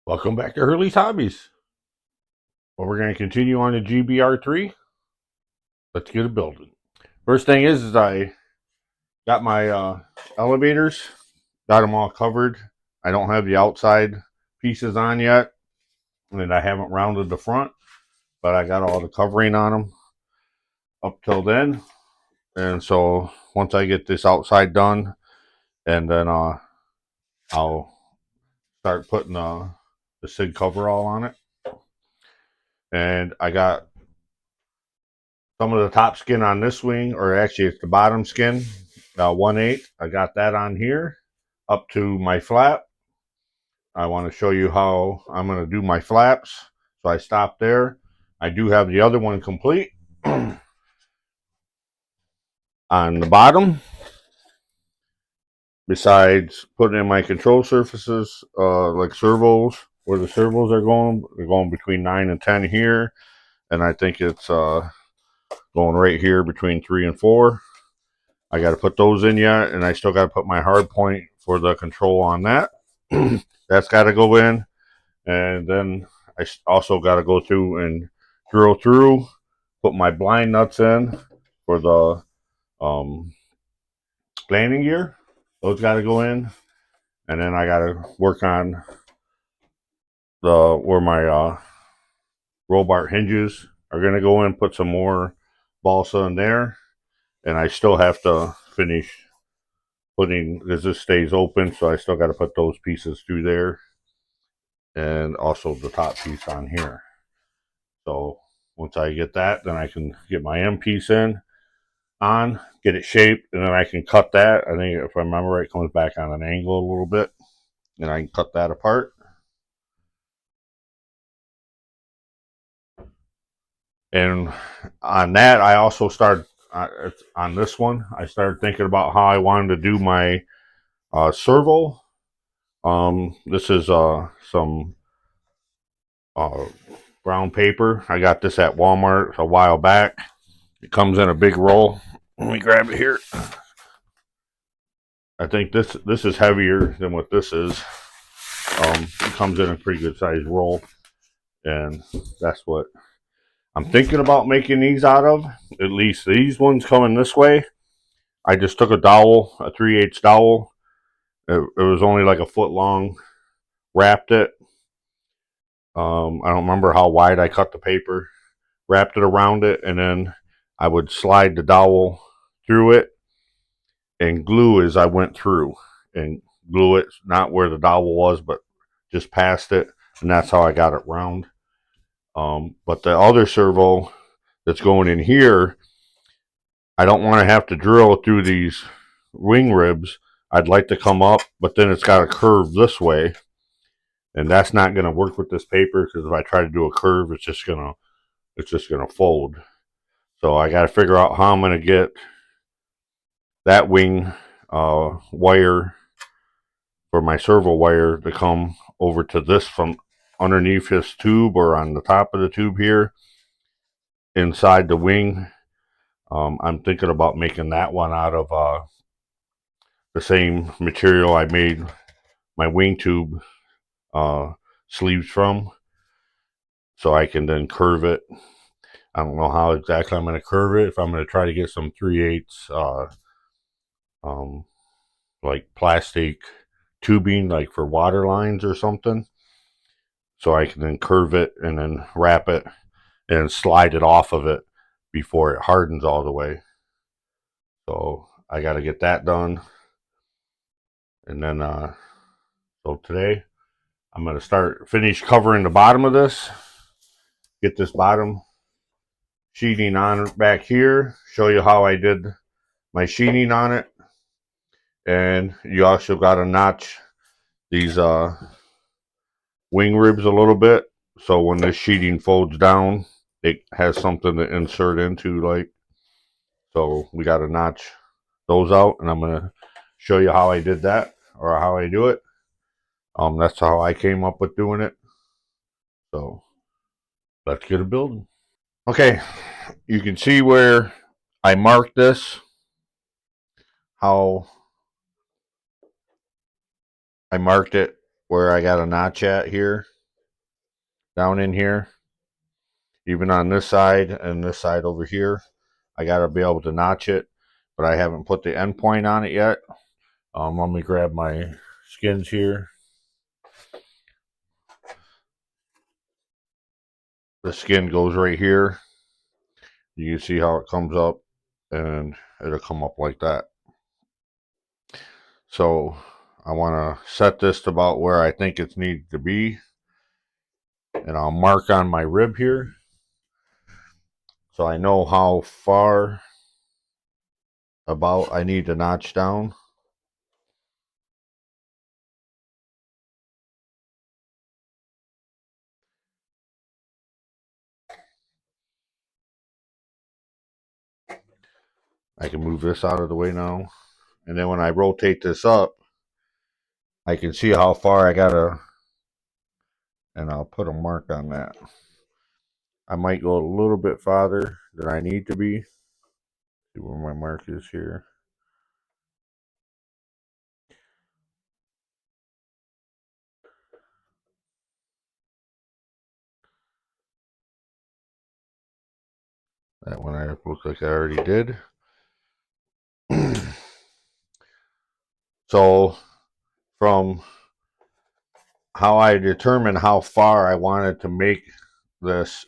Welcome back to Hurley's Hobbies. Well, we're going to continue on the GeeBee R3. Let's get it building. First thing is I got my elevators, got them all covered. I don't have the outside pieces on yet, and I haven't rounded the front, but I got all the covering on them up till then. And so once I get this outside done, and then I'll start putting the SIG coverall on it. And I got some of the top skin on this wing, or actually it's the bottom skin, 1/8. I got that on here up to my flap. I want to show you how I'm going to do my flaps. So I stopped there. I do have the other one complete on the bottom. Besides putting in my control surfaces, like servos, where the servos are going, they're going between 9 and 10 here. And I think it's going right here between 3 and 4. I got to put those in yet, and I still got to put my hard point for the control on that. That's got to go in, and then I also got to go through and drill through, put my blind nuts in for the landing gear. Those got to go in, and then I got to work on the where my roll bar hinges are going to go in. Put some more balsa in there, and I still have to finish putting, because this stays open, so I still got to put those pieces through there, and also the top piece on here. So once I get that, then I can get my M piece in on, get it shaped, and then I can cut that. I think if I remember right, it comes back on an angle a little bit, and I can cut that apart. And on that, I also started on this one. I started thinking about how I wanted to do my servo. This is some brown paper. I got this at Walmart a while back. It comes in a big roll. Let me grab it here. I think this is heavier than what this is. It comes in a pretty good sized roll, and that's what I'm thinking about making these out of. At least these ones coming this way. I just took a dowel, a 3/8 dowel. It was only like a foot long. Wrapped it. I don't remember how wide I cut the paper. Wrapped it around it, and then I would slide the dowel through it and glue as I went through, and glue it not where the dowel was, but just past it, and that's how I got it round. But the other servo that's going in here, I don't want to have to drill through these wing ribs. I'd like to come up, but then it's got to curve this way, and that's not going to work with this paper, because if I try to do a curve, it's just gonna fold. So I got to figure out how I'm going to get that wing wire for my servo wire to come over to this from underneath this tube, or on the top of the tube here inside the wing. I'm thinking about making that one out of the same material I made my wing tube sleeves from, so I can then curve it. I don't know how exactly I'm going to curve it. If I'm going to try to get some 3/8 like plastic tubing, like for water lines or something, so I can then curve it and then wrap it and slide it off of it before it hardens all the way. So I got to get that done. And then so today I'm going to finish covering the bottom of this, get this bottom sheeting on back here, show you how I did my sheeting on it. And you also got to notch these wing ribs a little bit, so when this sheeting folds down, it has something to insert into, like, so we got to notch those out, and I'm going to show you how I did that, or how I do it. That's how I came up with doing it. So let's get it building. Okay, you can see where I marked this, how I marked it where I got a notch at here, down in here, even on this side and this side over here. I got to be able to notch it, but I haven't put the end point on it yet. Let me grab my skins here. The skin goes right here. You can see how it comes up, and it'll come up like that. So I want to set this to about where I think it needs to be, and I'll mark on my rib here so I know how far about I need to notch down. I can move this out of the way now, and then when I rotate this up, I can see how far I gotta, and I'll put a mark on that. I might go a little bit farther than I need to be. See where my mark is here. That one I looks like I already did. So from how I determined how far I wanted to make this,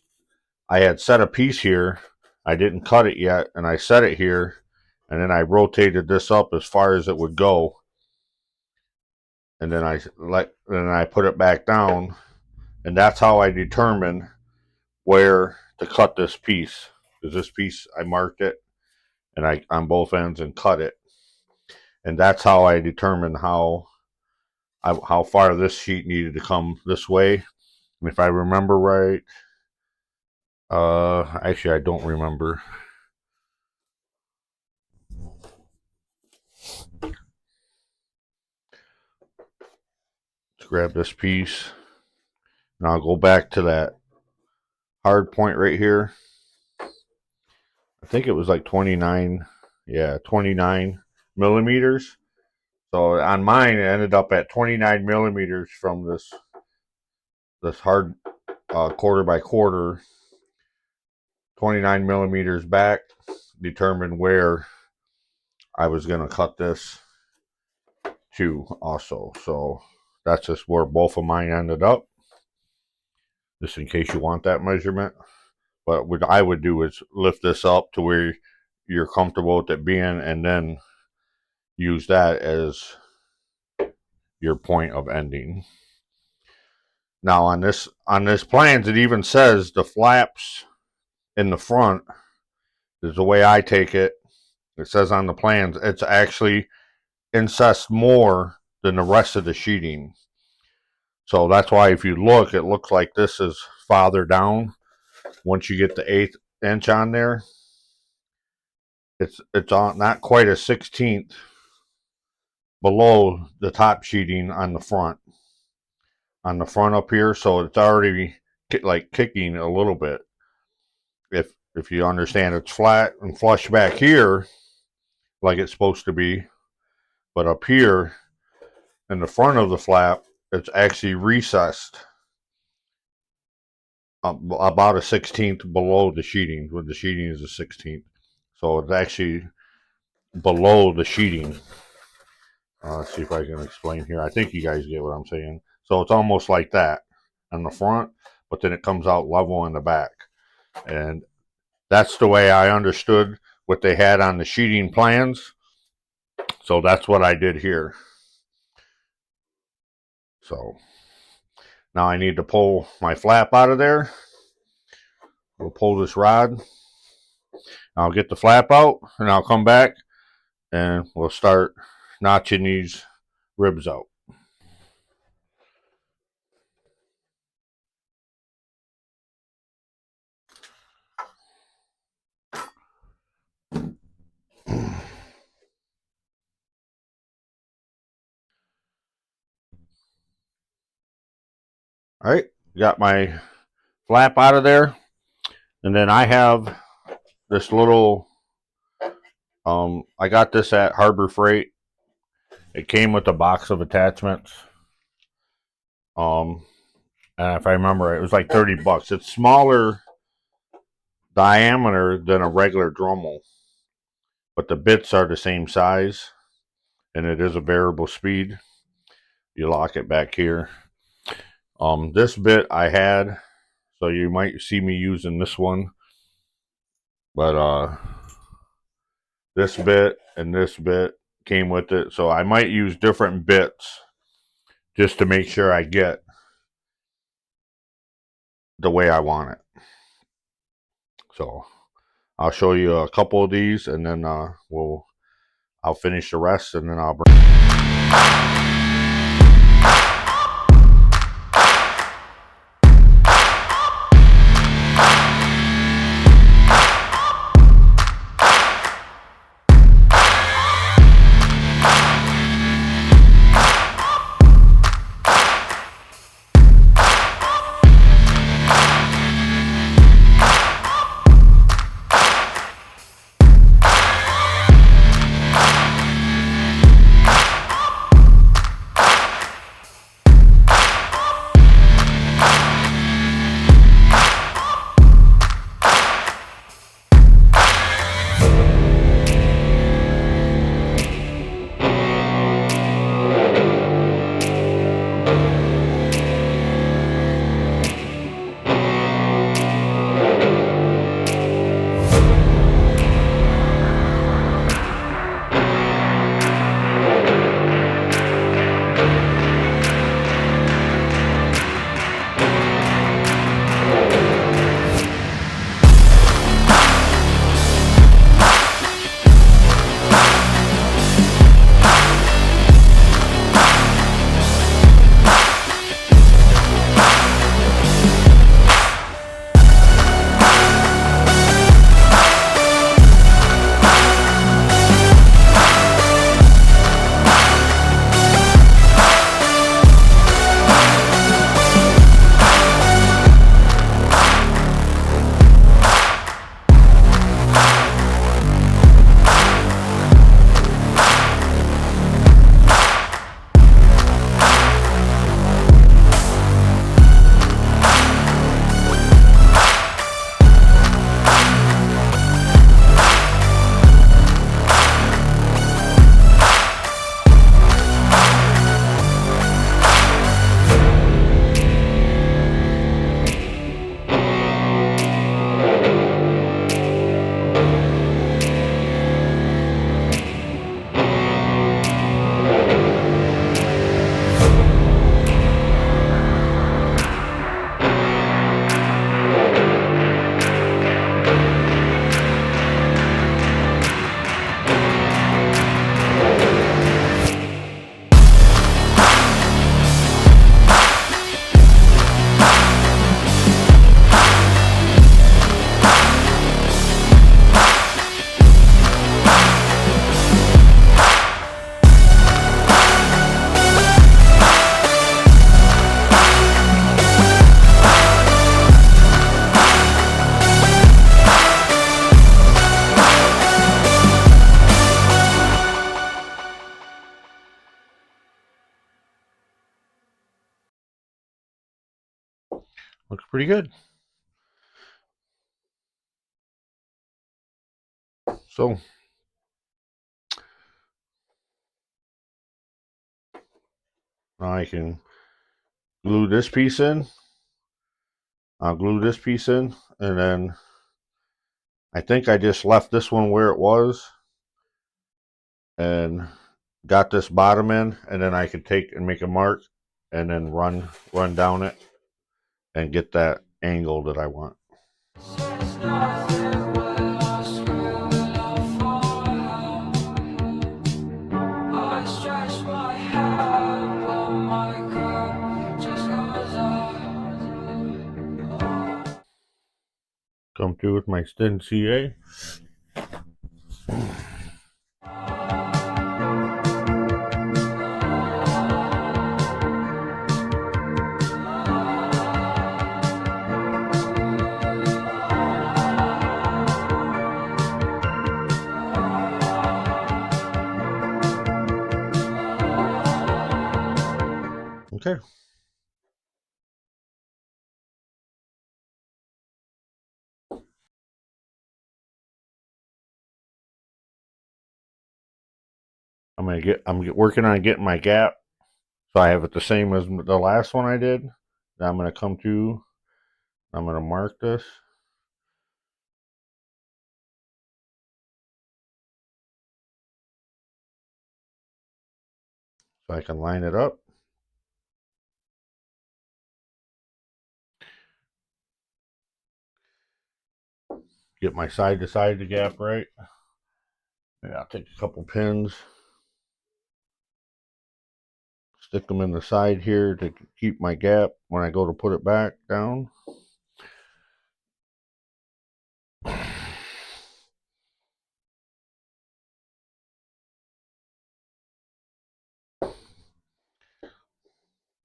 I had set a piece here. I didn't cut it yet, and I set it here, and then I rotated this up as far as it would go, and then I put it back down, and that's how I determined where to cut this piece. Because this piece I marked it, and I on both ends and cut it, and that's how I determined how far this sheet needed to come this way. And if I remember right, actually I don't remember. Let's grab this piece, and I'll go back to that hard point right here. I think it was like 29, yeah, 29 millimeters. So on mine, it ended up at 29 millimeters from this hard quarter by quarter, 29 millimeters back, determined where I was going to cut this to also. So that's just where both of mine ended up, just in case you want that measurement. But what I would do is lift this up to where you're comfortable with it being, and then use that as your point of ending. Now on this plans, it even says the flaps in the front is the way I take it. It says on the plans it's actually incessed more than the rest of the sheeting. So that's why if you look, it looks like this is farther down. Once you get the 1/8 inch on there, it's on not quite a 1/16 below the top sheeting on the front up here, so it's already like kicking a little bit. If you understand, it's flat and flush back here like it's supposed to be, but up here in the front of the flap, it's actually recessed about a 1/16 below the sheeting, when the sheeting is a 1/16. So it's actually below the sheeting. Let's see if I can explain here. I think you guys get what I'm saying. So it's almost like that on the front, but then it comes out level in the back. And that's the way I understood what they had on the sheeting plans. So that's what I did here. So now I need to pull my flap out of there. We'll pull this rod. I'll get the flap out, and I'll come back, and we'll start notching these ribs out. All right, got my flap out of there, and then I have this little, I got this at Harbor Freight. It came with a box of attachments. And if I remember, it was like 30 bucks. It's smaller diameter than a regular Dremel, but the bits are the same size, and it is a variable speed. You lock it back here. This bit I had, so you might see me using this one, but this bit and this bit came with it, so I might use different bits just to make sure I get the way I want it. So I'll show you a couple of these, and then I'll finish the rest, and then I'll bring. Looks pretty good. So now I can glue this piece in. I'll glue this piece in, and then I think I just left this one where it was and got this bottom in, and then I could take and make a mark and then run down it and get that angle that I want. Come through with my Sten CA. Okay. working on getting my gap, so I have it the same as the last one I did. Now I'm gonna come to. I'm gonna mark this. So I can line it up. Get my side to side the gap right. Yeah, I'll take a couple pins, stick them in the side here to keep my gap when I go to put it back down.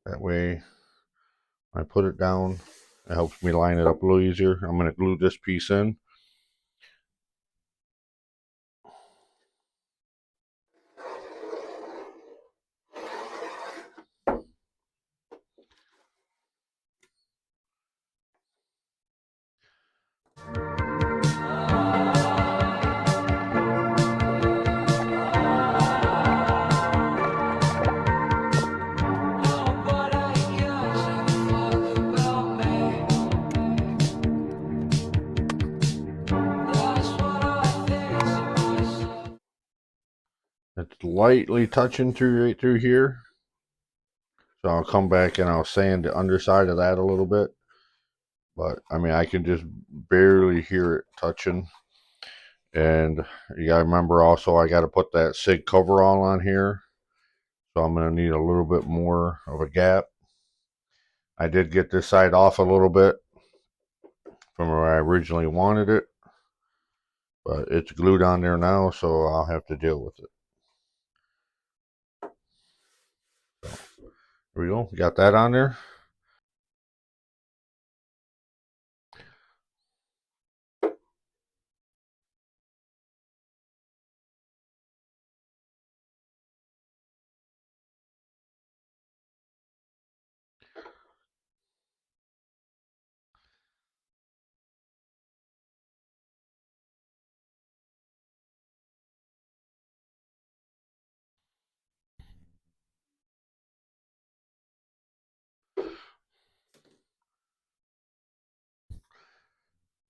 That way, when I put it down, it helps me line it up a little easier. I'm going to glue this piece in. It's lightly touching through right through here. So I'll come back and I'll sand the underside of that a little bit. But I mean, I can just barely hear it touching. And you gotta remember also, I gotta put that SIG coverall on here. So I'm gonna need a little bit more of a gap. I did get this side off a little bit from where I originally wanted it. But it's glued on there now, so I'll have to deal with it. So, there we go. Got that on there.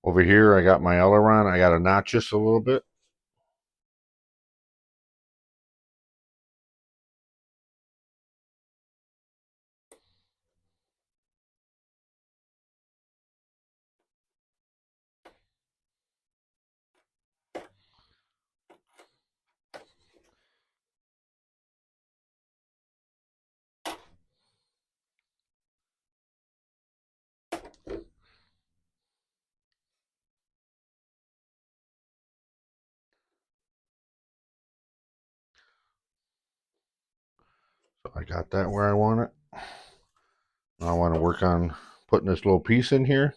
Over here, I got my aileron. I got to notch this a little bit. So I got that where I want it. Now I want to work on putting this little piece in here.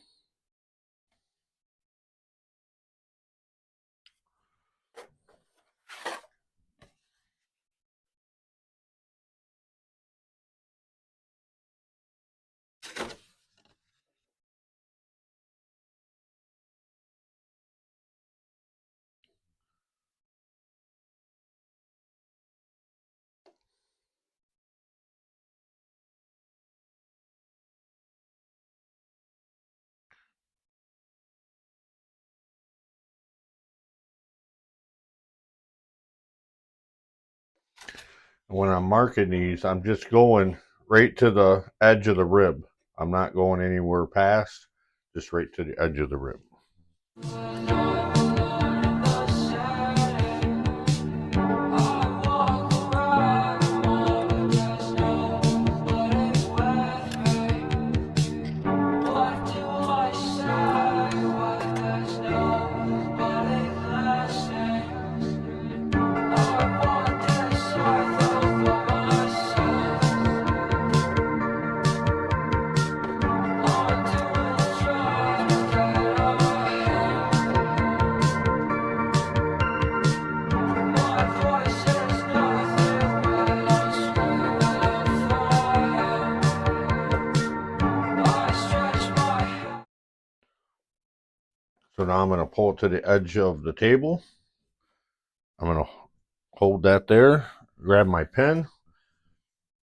When I'm marking these, I'm just going right to the edge of the rib. I'm not going anywhere past, just right to the edge of the rib. So now I'm going to pull it to the edge of the table. I'm going to hold that there. grab my pen,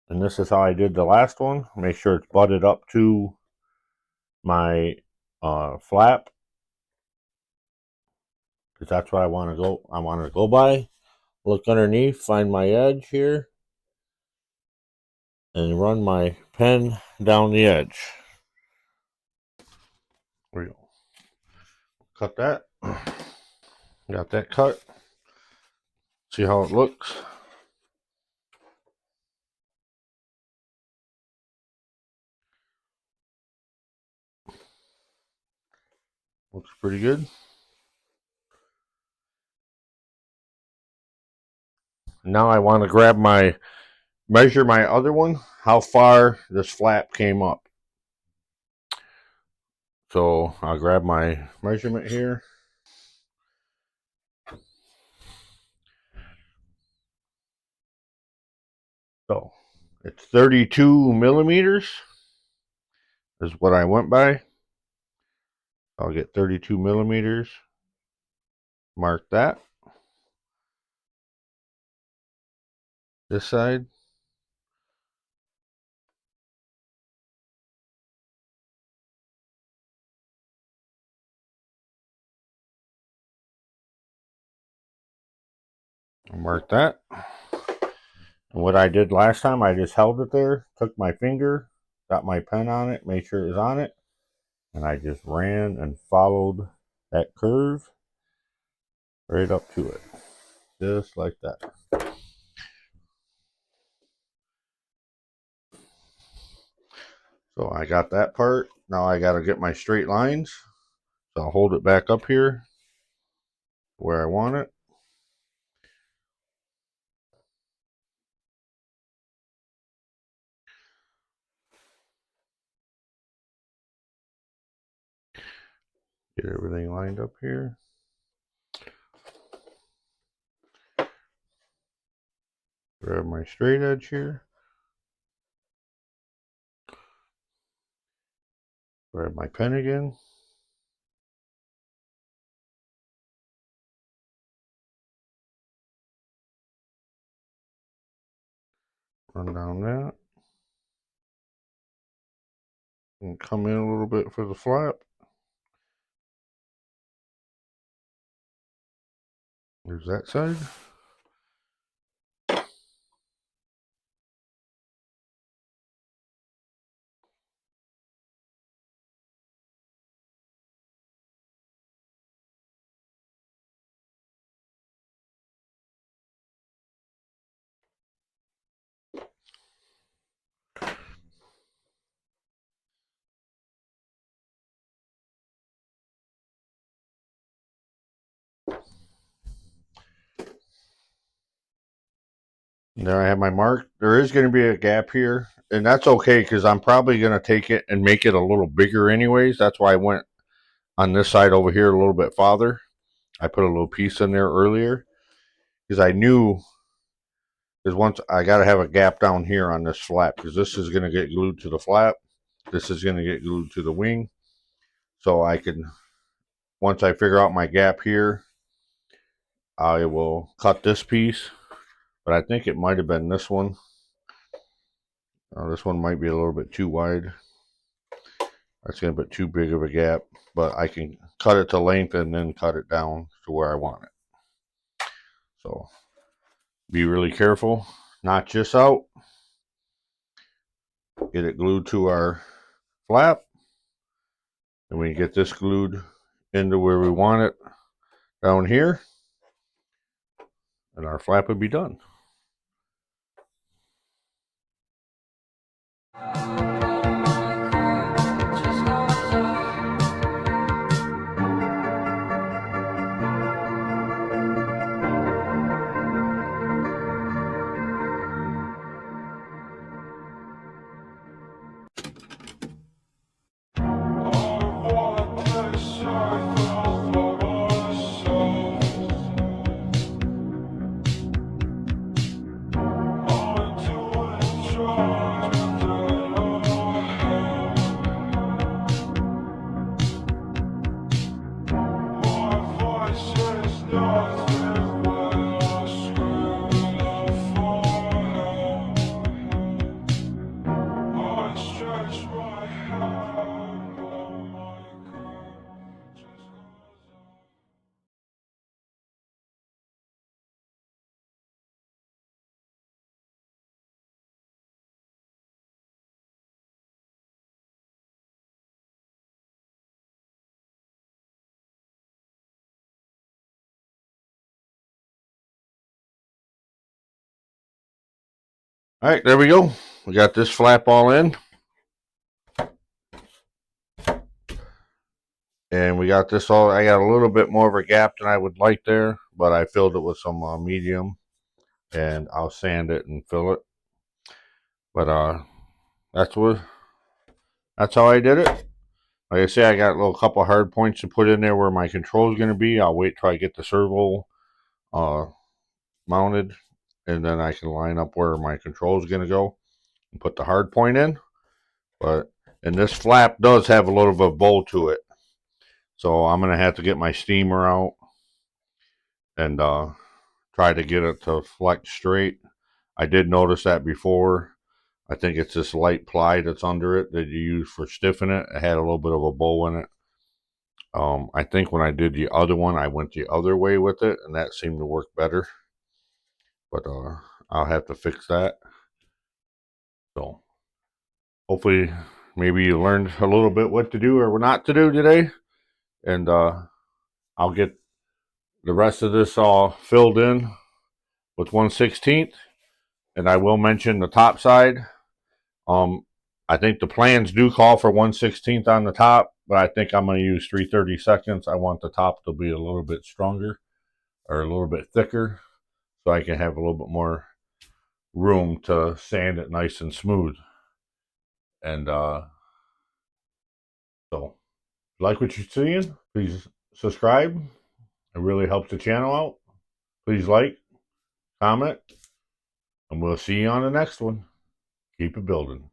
and this is how I did the last one. Make sure it's butted up to my flap, because that's what I want to go. I want to go by. Look underneath, find my edge here, and run my pen down the edge. There we go. Cut that. Got that cut. See how it looks. Looks pretty good. Now I want to grab my, measure my other one, how far this flap came up. So I'll grab my measurement here. So it's 32 millimeters is what I went by. I'll get 32 millimeters. Mark that. This side. I'll mark that. And what I did last time, I just held it there, took my finger, got my pen on it, made sure it was on it, and I just ran and followed that curve right up to it. Just like that. So I got that part. Now I got to get my straight lines. So I'll hold it back up here where I want it. Get everything lined up here. Grab my straight edge here. Grab my pen again. Run down that. And come in a little bit for the flap. There's that side. There I have my mark. There is going to be a gap here, and that's okay because I'm probably going to take it and make it a little bigger anyways. That's why I went on this side over here a little bit farther. I put a little piece in there earlier because I knew, because once I got to have a gap down here on this flap, because this is going to get glued to the flap. This is going to get glued to the wing. So I can, once I figure out my gap here, I will cut this piece. But I think it might have been this one. This one might be a little bit too wide. That's going to be too big of a gap. But I can cut it to length and then cut it down to where I want it. So be really careful. Notch this out. Get it glued to our flap. And we get this glued into where we want it down here. And our flap would be done. All right, there we go. We got this flap all in. And we got this all, I got a little bit more of a gap than I would like there, but I filled it with some medium, and I'll sand it and fill it. But that's how I did it. Like I say, I got a little couple hard points to put in there where my control is going to be. I'll wait till I get the servo mounted, and then I can line up where my control is going to go and put the hard point in. And this flap does have a little bit of bow to it, so I'm going to have to get my steamer out and try to get it to flex straight. I did notice that before. I think it's this light ply that's under it that you use for stiffening it. It had a little bit of a bow in it. I think when I did the other one, I went the other way with it, and that seemed to work better. But I'll have to fix that. So hopefully, maybe you learned a little bit what to do or not to do today. And I'll get the rest of this all filled in with 1/16. And I will mention the top side. I think the plans do call for 1/16 on the top, but I think I'm going to use 3/32. I want the top to be a little bit stronger or a little bit thicker, so I can have a little bit more room to sand it nice and smooth. And so, if you like what you're seeing, please subscribe. It really helps the channel out. Please like, comment, and we'll see you on the next one. Keep it building.